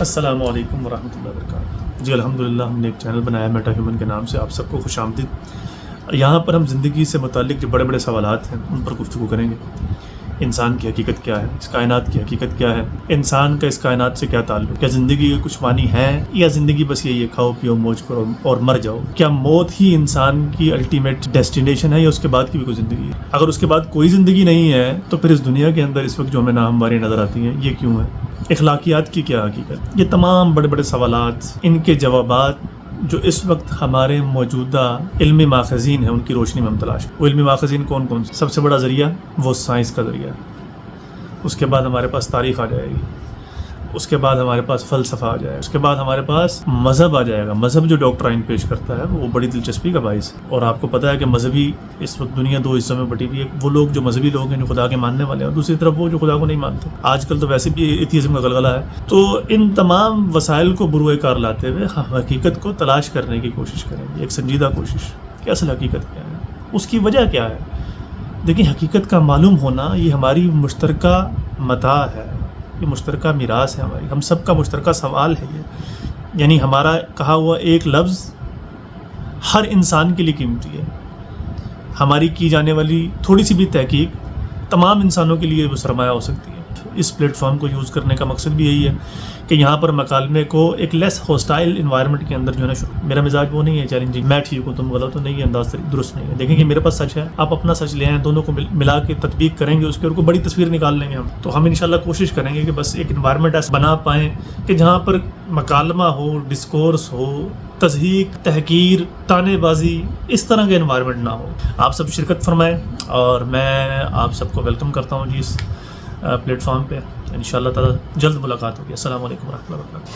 السلام علیکم ورحمۃ اللہ وبرکاتہ۔ جی الحمدللہ، ہم نے ایک چینل بنایا میٹا ہیومن کے نام سے۔ آپ سب کو خوش آمدید۔ یہاں پر ہم زندگی سے متعلق جو بڑے بڑے سوالات ہیں ان پر گفتگو کریں گے۔ انسان کی حقیقت کیا ہے؟ اس کائنات کی حقیقت کیا ہے؟ انسان کا اس کائنات سے کیا تعلق؟ کیا زندگی کے کچھ معنی ہیں یا زندگی بس یہی ہے کھاؤ پیو موج کرو اور مر جاؤ؟ کیا موت ہی انسان کی الٹیمیٹ ڈیسٹینیشن ہے یا اس کے بعد کی بھی کوئی زندگی ہے؟ اگر اس کے بعد کوئی زندگی نہیں ہے تو پھر اس دنیا کے اندر اس وقت جو ہمیں ناہمواری نظر آتی ہیں یہ کیوں ہے؟ اخلاقیات کی کیا حقیقت؟ یہ تمام بڑے بڑے سوالات، ان کے جوابات جو اس وقت ہمارے موجودہ علمی ماخذین ہیں ان کی روشنی میں ہم تلاش کریں۔ وہ علمی ماخذین کون کون سے؟ سب سے بڑا ذریعہ وہ سائنس کا ذریعہ ہے۔ اس کے بعد ہمارے پاس تاریخ آ جائے گی، اس کے بعد ہمارے پاس فلسفہ آ جائے گا، اس کے بعد ہمارے پاس مذہب آ جائے گا۔ مذہب جو ڈاکٹرائن پیش کرتا ہے وہ بڑی دلچسپی کا باعث ہے۔ اور آپ کو پتہ ہے کہ مذہبی اس وقت دنیا دو حصوں میں بٹی ہوئی ہے۔ وہ لوگ جو مذہبی لوگ ہیں جو خدا کے ماننے والے ہیں، اور دوسری طرف وہ جو خدا کو نہیں مانتے۔ آج کل تو ویسے بھی ایتھیزم کا غلغلہ ہے۔ تو ان تمام وسائل کو بروئے کار لاتے ہوئے ہم حقیقت کو تلاش کرنے کی کوشش کریں گے، ایک سنجیدہ کوشش کہ اصل حقیقت کیا ہے، اس کی وجہ کیا ہے۔ دیکھیں، حقیقت کا معلوم ہونا یہ ہماری مشترکہ متاع ہے، یہ مشترکہ میراث ہے ہماری، ہم سب کا مشترکہ سوال ہے یہ۔ یعنی ہمارا کہا ہوا ایک لفظ ہر انسان کے لیے قیمتی ہے۔ ہماری کی جانے والی تھوڑی سی بھی تحقیق تمام انسانوں کے لیے وہ سرمایہ ہو سکتی ہے۔ اس پلیٹ فارم کو یوز کرنے کا مقصد بھی یہی ہے کہ یہاں پر مکالمے کو ایک لیس ہوسٹائل انوائرمنٹ کے اندر جو ہے نا میرا مزاج وہ نہیں ہے چیلنجنگ، میں ٹھیک ہوں تم غلط ہو، نہیں، انداز درست نہیں ہے۔ دیکھیں کہ میرے پاس سچ ہے، آپ اپنا سچ لے آئیں، دونوں کو ملا کے تطبیق کریں گے، اس کے اوپر بڑی تصویر نکال لیں گے ہم۔ تو ہم انشاءاللہ کوشش کریں گے کہ بس ایک انوائرمنٹ ایسا بنا پائیں کہ جہاں پر مکالمہ ہو، ڈسکورس ہو، تضحیق، تحقیر، تانے بازی، اس طرح کا انوائرمنٹ نہ ہو۔ آپ سب شرکت فرمائیں اور میں آپ سب کو ویلکم کرتا ہوں جی اس پلیٹ فارم پہ۔ انشاءاللہ تعالی جلد ملاقات ہوگی۔ السلام علیکم ورحمۃ اللہ وبرکاتہ۔